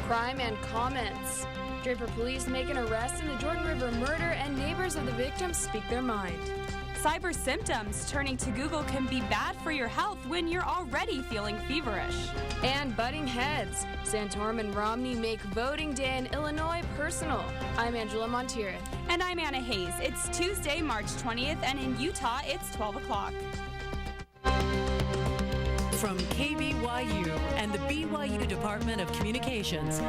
crime and comments. Draper police make an arrest in the Jordan River murder, and neighbors of the victims speak their mind. Cyber symptoms. Turning to Google can be bad for your health when you're already feeling feverish. And butting heads. Santorum and Romney make voting day in Illinois personal. I'm Angela Montier. And I'm Anna Hayes. It's Tuesday, March 20th, and in Utah, it's 12 o'clock. From KBYU and the BYU Department of Communications.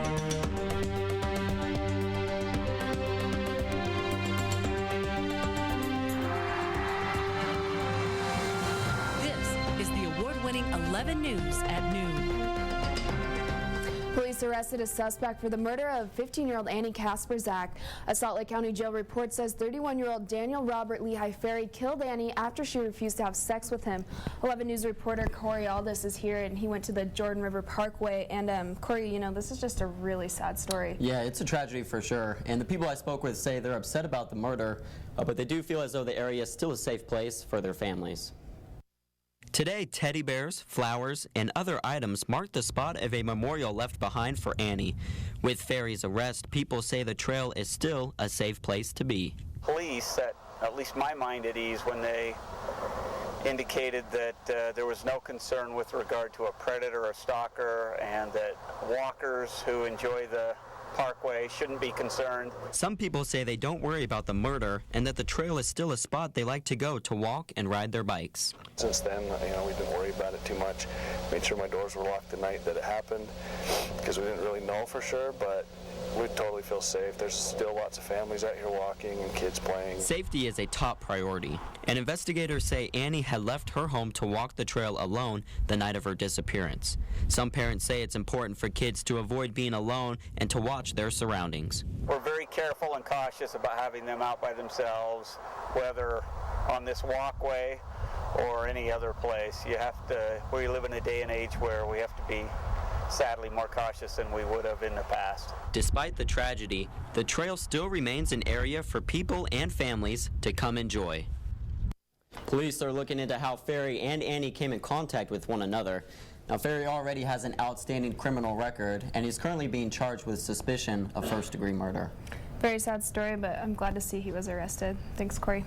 This is the award-winning 11 News at noon. Police arrested a suspect for the murder of 15-year-old Annie Kasperzak. A Salt Lake County jail report says 31-year-old Daniel Robert Lehigh Ferry killed Annie after she refused to have sex with him. 11 News reporter Corey Aldis is here, and he went to the Jordan River Parkway. And Corey, you know, this is just a really sad story. Yeah, it's a tragedy for sure. And the people I spoke with say they're upset about the murder, but they do feel as though the area is still a safe place for their families. Today, teddy bears, flowers, and other items mark the spot of a memorial left behind for Annie. With Ferry's arrest, people say the trail is still a safe place to be. Police set at least my mind at ease when they indicated that there was no concern with regard to a predator or stalker, and that walkers who enjoy the parkway shouldn't be concerned. Some people say they don't worry about the murder and that the trail is still a spot they like to go to walk and ride their bikes. Since then, we didn't worry about it too much. Made sure my doors were locked the night that it happened because we didn't really know for sure, but we totally feel safe. There's still lots of families out here walking and kids playing. Safety is a top priority, and investigators say Annie had left her home to walk the trail alone the night of her disappearance. Some parents say it's important for kids to avoid being alone and to watch their surroundings. We're very careful and cautious about having them out by themselves, whether on this walkway or any other place. We live in a day and age where we have to be sadly more cautious than we would have in the past. Despite the tragedy, the trail still remains an area for people and families to come enjoy. Police are looking into how Ferry and Annie came in contact with one another. Now, Ferry already has an outstanding criminal record, and he's currently being charged with suspicion of first-degree murder. Very sad story, but I'm glad to see he was arrested. Thanks, Corey.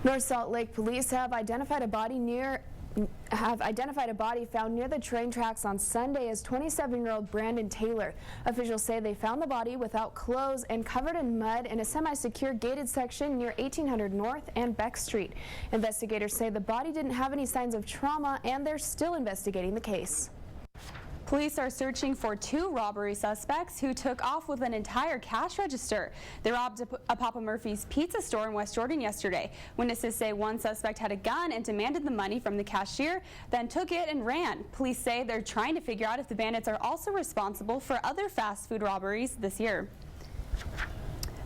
North Salt Lake police have identified a body found near the train tracks on Sunday as 27-year-old Brandon Taylor. Officials say they found the body without clothes and covered in mud in a semi-secure gated section near 1800 North and Beck Street. Investigators say the body didn't have any signs of trauma, and they're still investigating the case. Police are searching for 2 robbery suspects who took off with an entire cash register. They robbed a Papa Murphy's pizza store in West Jordan yesterday. Witnesses say one suspect had a gun and demanded the money from the cashier, then took it and ran. Police say they're trying to figure out if the bandits are also responsible for other fast food robberies this year.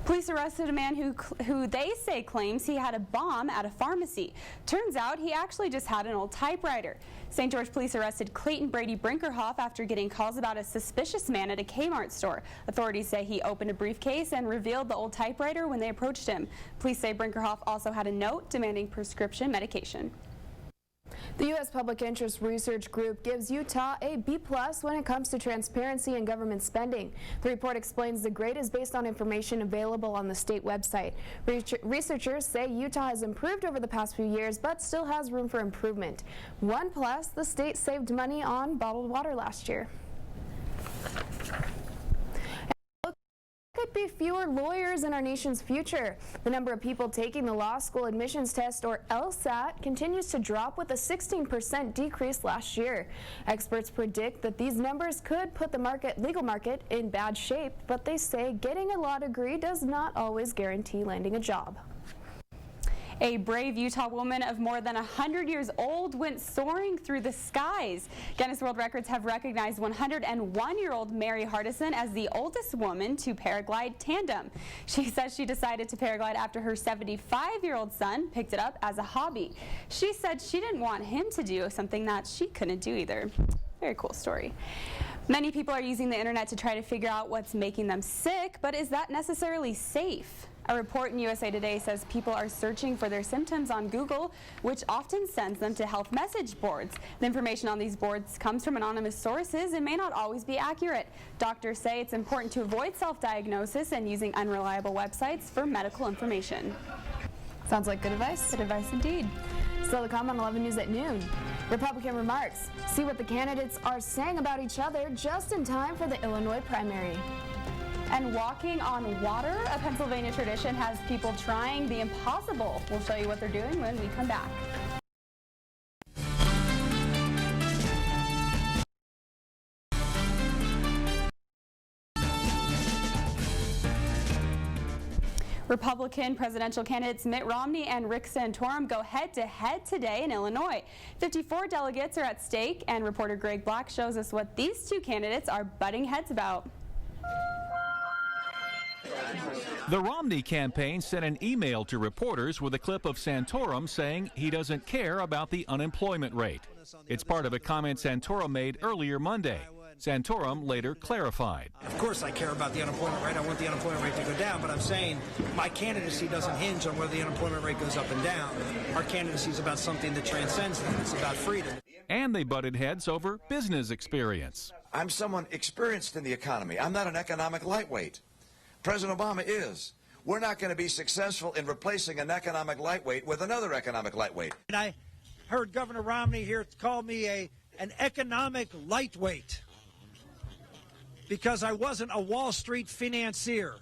Police arrested a man who they say claims he had a bomb at a pharmacy. Turns out he actually just had an old typewriter. St. George police arrested Clayton Brady Brinkerhoff after getting calls about a suspicious man at a Kmart store. Authorities say he opened a briefcase and revealed the old typewriter when they approached him. Police say Brinkerhoff also had a note demanding prescription medication. The U.S. Public Interest Research Group gives Utah a B+ when it comes to transparency in government spending. The report explains the grade is based on information available on the state website. Researchers say Utah has improved over the past few years, but still has room for improvement. 1+, the state saved money on bottled water last year. Could be fewer lawyers in our nation's future. The number of people taking the law school admissions test, or LSAT, continues to drop, with a 16% decrease last year. Experts predict that these numbers could put the legal market in bad shape, but they say getting a law degree does not always guarantee landing a job. A brave Utah woman of more than 100 years old went soaring through the skies. Guinness World Records have recognized 101-year-old Mary Hardison as the oldest woman to paraglide tandem. She says she decided to paraglide after her 75-year-old son picked it up as a hobby. She said she didn't want him to do something that she couldn't do either. Very cool story. Many people are using the internet to try to figure out what's making them sick, but is that necessarily safe? A report in USA Today says people are searching for their symptoms on Google, which often sends them to health message boards. The information on these boards comes from anonymous sources and may not always be accurate. Doctors say it's important to avoid self-diagnosis and using unreliable websites for medical information. Sounds like good advice. Good advice indeed. Still to come on 11 News at noon. Republican remarks. See what the candidates are saying about each other just in time for the Illinois primary. And walking on water, a Pennsylvania tradition, has people trying the impossible. We'll show you what they're doing when we come back. Republican presidential candidates Mitt Romney and Santorum go head-to-head today in Illinois. 54 delegates are at stake, and reporter Greg Black shows us what these two candidates are butting heads about. The Romney campaign sent an email to reporters with a clip of Santorum saying he doesn't care about the unemployment rate. It's part of a comment Santorum made earlier Monday. Santorum later clarified. Of course I care about the unemployment rate. I want the unemployment rate to go down, but I'm saying my candidacy doesn't hinge on whether the unemployment rate goes up and down. Our candidacy is about something that transcends that. It's about freedom. And they butted heads over business experience. I'm someone experienced in the economy. I'm not an economic lightweight. President Obama is. We're not going to be successful in replacing an economic lightweight with another economic lightweight. And I heard Governor Romney here call me an economic lightweight because I wasn't a Wall Street financier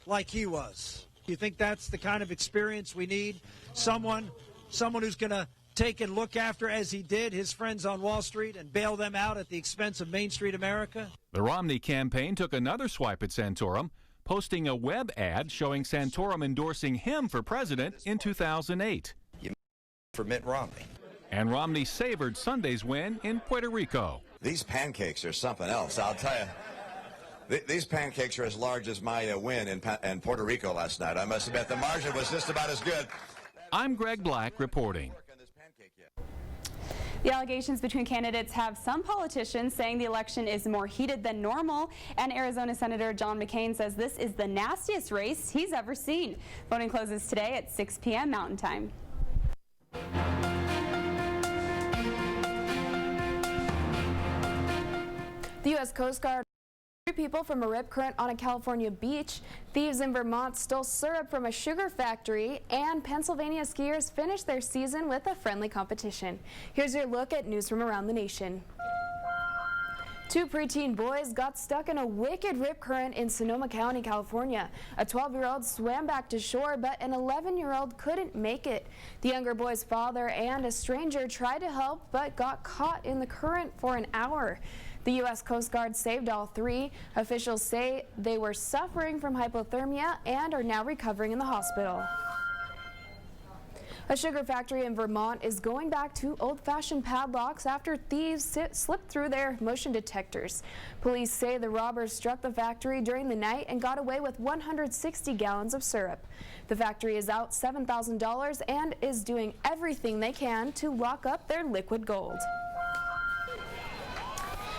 like he was. You think that's the kind of experience we need? Someone who's going to take and look after, as he did, his friends on Wall Street and bail them out at the expense of Main Street America? The Romney campaign took another swipe at Santorum, posting a web ad showing Santorum endorsing him for president in 2008. For Mitt Romney. And Romney savored Sunday's win in Puerto Rico. These pancakes are something else, I'll tell you. These pancakes are as large as my win in Puerto Rico last night. I must admit the margin was just about as good. I'm Greg Black reporting. The allegations between candidates have some politicians saying the election is more heated than normal, and Arizona Senator John McCain says this is the nastiest race he's ever seen. Voting closes today at 6 p.m. Mountain Time. The U.S. Coast Guard people from a rip current on a California beach. Thieves in Vermont stole syrup from a sugar factory, and Pennsylvania skiers finished their season with a friendly competition. Here's your look at news from around the nation. Two preteen boys got stuck in a wicked rip current in Sonoma County, California. A 12-year-old swam back to shore, but an 11-year-old couldn't make it. The younger boy's father and a stranger tried to help, but got caught in the current for an hour. The U.S. Coast Guard saved all three. Officials say they were suffering from hypothermia and are now recovering in the hospital. A sugar factory in Vermont is going back to old-fashioned padlocks after thieves slipped through their motion detectors. Police say the robbers struck the factory during the night and got away with 160 gallons of syrup. The factory is out $7,000 and is doing everything they can to lock up their liquid gold.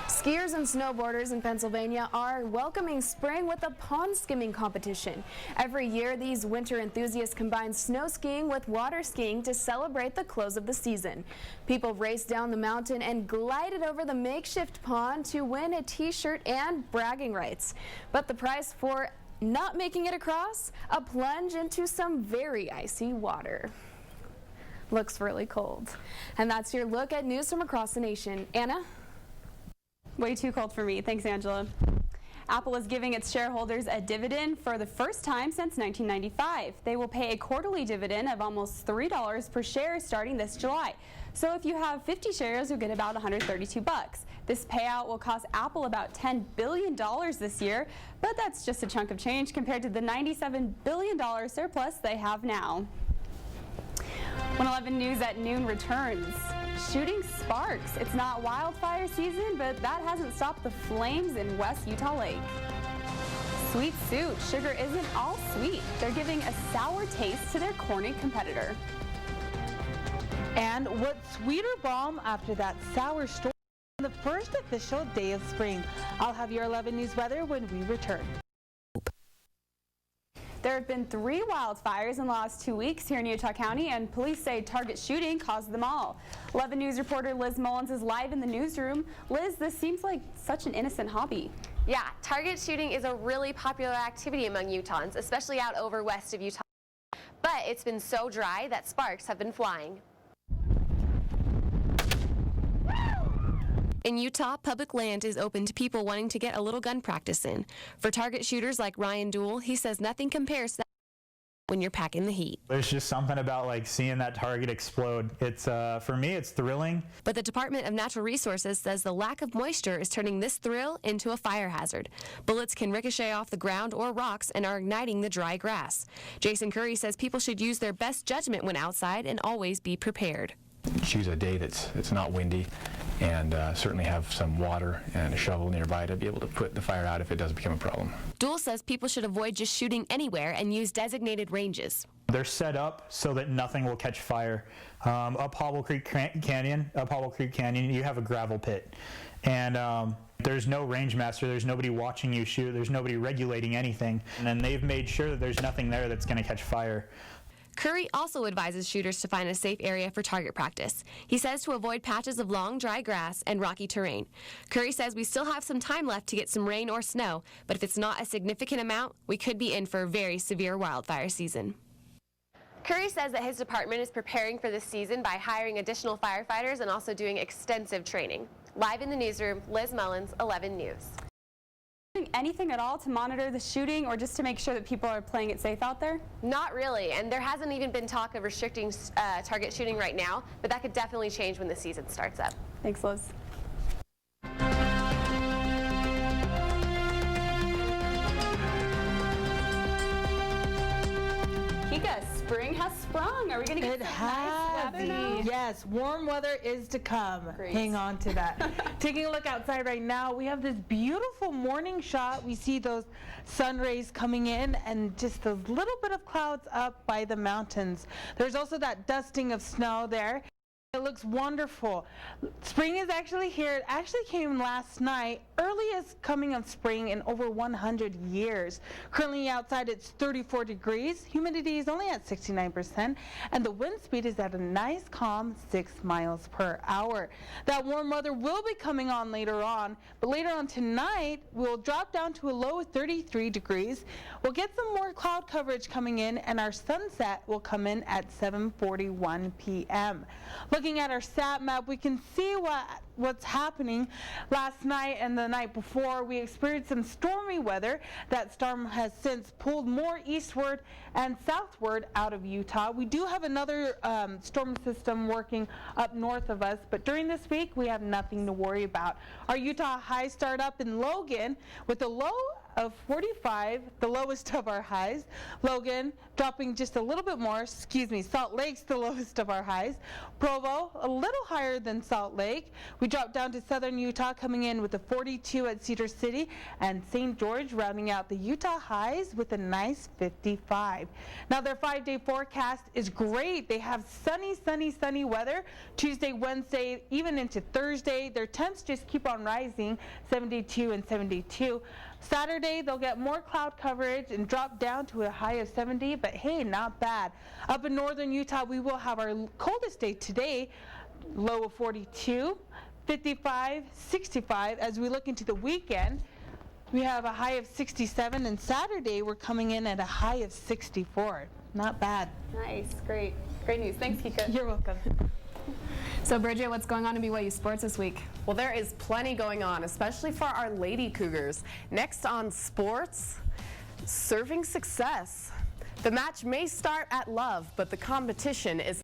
Skiers and snowboarders in Pennsylvania are welcoming spring with a pond skimming competition. Every year, these winter enthusiasts combine snow skiing with water skiing to celebrate the close of the season. People race down the mountain and glided over the makeshift pond to win a t-shirt and bragging rights. But the price for not making it across? A plunge into some very icy water. Looks really cold. And that's your look at news from across the nation. Anna? Way too cold for me. Thanks, Angela. Apple is giving its shareholders a dividend for the first time since 1995. They will pay a quarterly dividend of almost $3 per share starting this July. So if you have 50 shares, you'll get about $132. This payout will cost Apple about $10 billion this year, but that's just a chunk of change compared to the $97 billion surplus they have now. 111 News at noon returns. Shooting sparks. It's not wildfire season, but that hasn't stopped the flames in West Utah Lake. Sweet Suit. Sugar isn't all sweet. They're giving a sour taste to their corny competitor. And what's sweeter balm after that sour storm on the first official day of spring? I'll have your 11 News weather when we return. There have been 3 wildfires in the last 2 weeks here in Utah County, and police say target shooting caused them all. 11 News reporter Liz Mullins is live in the newsroom. Liz, this seems like such an innocent hobby. Yeah, target shooting is a really popular activity among Utahns, especially out over west of Utah. But it's been so dry that sparks have been flying. In Utah, public land is open to people wanting to get a little gun practice in. For target shooters like Ryan Dool, he says nothing compares to that when you're packing the heat. There's just something about like seeing that target explode. It's for me, it's thrilling. But the Department of Natural Resources says the lack of moisture is turning this thrill into a fire hazard. Bullets can ricochet off the ground or rocks and are igniting the dry grass. Jason Curry says people should use their best judgment when outside and always be prepared. Choose a day that's not windy, and certainly have some water and a shovel nearby to be able to put the fire out if it does become a problem. Dool says people should avoid just shooting anywhere and use designated ranges. They're set up so that nothing will catch fire. Up Hobble Creek Canyon, you have a gravel pit, and there's no range master, there's nobody watching you shoot, there's nobody regulating anything, and then they've made sure that there's nothing there that's going to catch fire. Curry also advises shooters to find a safe area for target practice. He says to avoid patches of long, dry grass and rocky terrain. Curry says we still have some time left to get some rain or snow, but if it's not a significant amount, we could be in for a very severe wildfire season. Curry says that his department is preparing for this season by hiring additional firefighters and also doing extensive training. Live in the newsroom, Liz Mullins, 11 News. Anything at all to monitor the shooting or just to make sure that people are playing it safe out there? Not really, and there hasn't even been talk of restricting target shooting right now, but that could definitely change when the season starts up. Thanks, Liz. Kika, spring has sprung. Are we going to get some nice weather now? Yes, warm weather is to come. Great. Hang on to that. Taking a look outside right now, we have this beautiful morning shot. We see those sun rays coming in and just a little bit of clouds up by the mountains. There's also that dusting of snow there. It looks wonderful. Spring is actually here. It actually came last night, earliest coming of spring in over 100 years. Currently outside it's 34 degrees. Humidity is only at 69%, and the wind speed is at a nice calm 6 miles per hour. That warm weather will be coming on later on, but later on tonight we'll drop down to a low of 33 degrees. We'll get some more cloud coverage coming in, and our sunset will come in at 7:41 p.m. Looking at our sat map, we can see what's happening. Last night and the night before, we experienced some stormy weather. That storm has since pulled more eastward and southward out of Utah. We do have another storm system working up north of us, but during this week, we have nothing to worry about. Our Utah high start up in Logan with a low of 45, the lowest of our highs. Logan dropping just a little bit more, Salt Lake's the lowest of our highs. Provo a little higher than Salt Lake. We dropped down to southern Utah coming in with a 42 at Cedar City, and St. George rounding out the Utah highs with a nice 55. Now their 5-day forecast is great. They have sunny weather Tuesday, Wednesday, even into Thursday. Their temps just keep on rising, 72 and 72. Saturday, they'll get more cloud coverage and drop down to a high of 70, but hey, not bad. Up in northern Utah, we will have our coldest day today, low of 42, 55, 65. As we look into the weekend, we have a high of 67, and Saturday, we're coming in at a high of 64. Not bad. Nice, great news. Thanks, Kika. You're welcome. So Bridget, what's going on in BYU sports this week? Well, there is plenty going on, especially for our Lady Cougars. Next on sports, serving success. The match may start at Love, but the competition is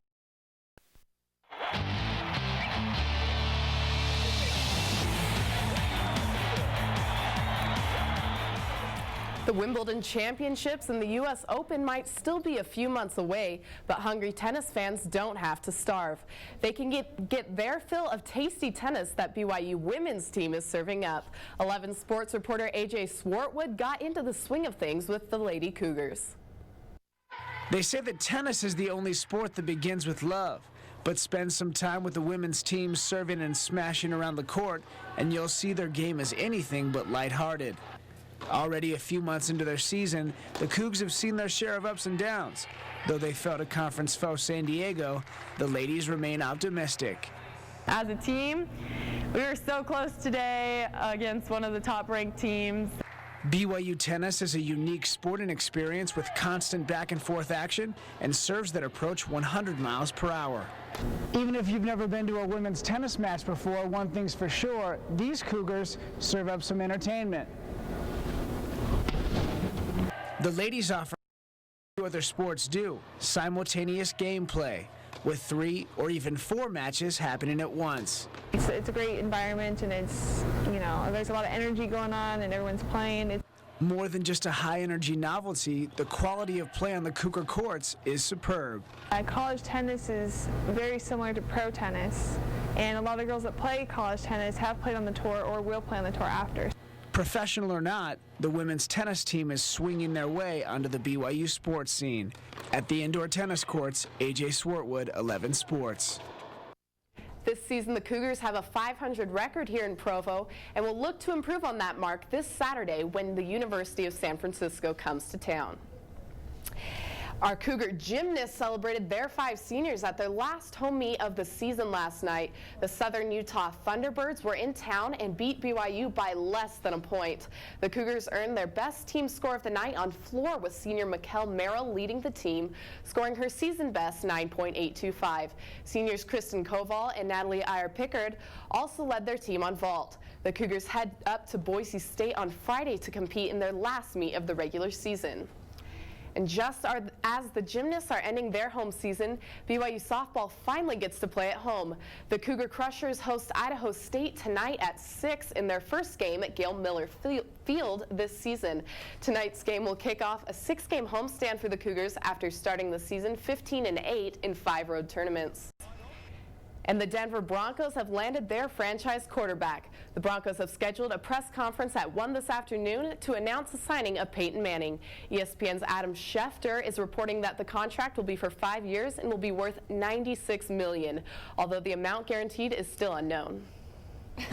The Wimbledon Championships and the U.S. Open might still be a few months away, but hungry tennis fans don't have to starve. They can get their fill of tasty tennis that BYU women's team is serving up. 11 sports reporter AJ Swartwood got into the swing of things with the Lady Cougars. They say that tennis is the only sport that begins with love, but spend some time with the women's team serving and smashing around the court, and you'll see their game is anything but lighthearted. Already a few months into their season, the Cougs have seen their share of ups and downs. Though they fell to conference foe San Diego, the ladies remain optimistic. As a team, we were so close today against one of the top-ranked teams. BYU tennis is a unique sporting experience with constant back-and-forth action and serves that approach 100 miles per hour. Even if you've never been to a women's tennis match before, one thing's for sure, these Cougars serve up some entertainment. The ladies offer what other sports do, simultaneous gameplay, with 3 or even 4 matches happening at once. It's a great environment, and it's, there's a lot of energy going on and everyone's playing. More than just a high-energy novelty, the quality of play on the Cougar courts is superb. College tennis is very similar to pro tennis, and a lot of girls that play college tennis have played on the tour or will play on the tour after. Professional or not, the women's tennis team is swinging their way onto the BYU sports scene. At the indoor tennis courts, AJ Swartwood, 11 Sports. This season, the Cougars have a .500 record here in Provo and will look to improve on that mark this Saturday when the University of San Francisco comes to town. Our Cougar gymnasts celebrated their 5 seniors at their last home meet of the season last night. The Southern Utah Thunderbirds were in town and beat BYU by less than a point. The Cougars earned their best team score of the night on floor with senior Mikkel Merrill leading the team, scoring her season best 9.825. Seniors Kristen Koval and Natalie Iyer-Pickard also led their team on vault. The Cougars head up to Boise State on Friday to compete in their last meet of the regular season. And just as the gymnasts are ending their home season, BYU softball finally gets to play at home. The Cougar Crushers host Idaho State tonight at 6 in their first game at Gail Miller Field this season. Tonight's game will kick off a 6-game homestand for the Cougars after starting the season 15-8 in 5 road tournaments. And the Denver Broncos have landed their franchise quarterback. The Broncos have scheduled a press conference at 1 this afternoon to announce the signing of Peyton Manning. ESPN's Adam Schefter is reporting that the contract will be for 5 years and will be worth $96 million, although the amount guaranteed is still unknown.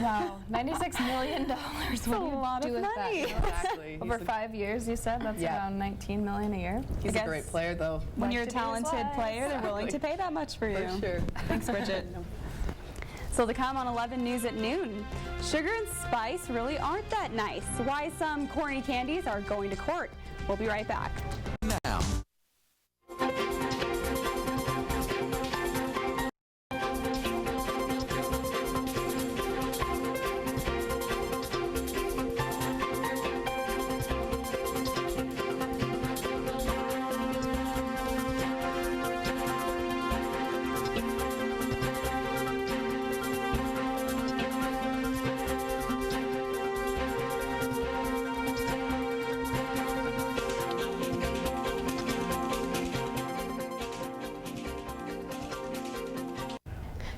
Wow, $96 million. That's a lot of money. Exactly. Over 5 years, you said? That's around $19 million a year. He's a great player, though. When you're a talented player, they're willing to pay that much for you. For sure. Thanks, Bridget. So to come on 11 News at noon, sugar and spice really aren't that nice. Why some corny candies are going to court. We'll be right back. Now.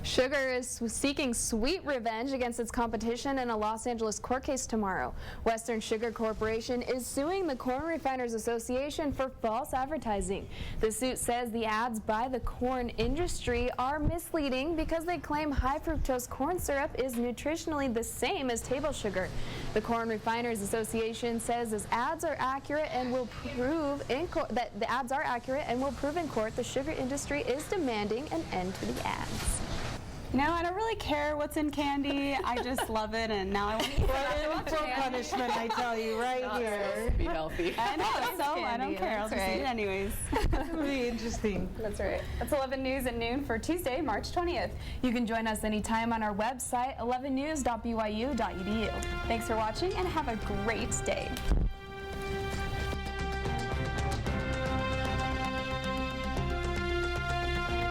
Sugar is seeking sweet revenge against its competition in a Los Angeles court case tomorrow. Western Sugar Corporation is suing the Corn Refiners Association for false advertising. The suit says the ads by the corn industry are misleading because they claim high fructose corn syrup is nutritionally the same as table sugar. The Corn Refiners Association says these ads are accurate and will prove in court that the ads are accurate and will prove in court the sugar industry is demanding an end to the ads. No, I don't really care what's in candy. I just love it, and now I want to eat it. For punishment, I tell you, right here. Be healthy. I know, so I don't care. I'll just eat it anyways. Really interesting. That's right. That's 11 News at noon for Tuesday, March 20th. You can join us anytime on our website, 11news.byu.edu. Thanks for watching, and have a great day.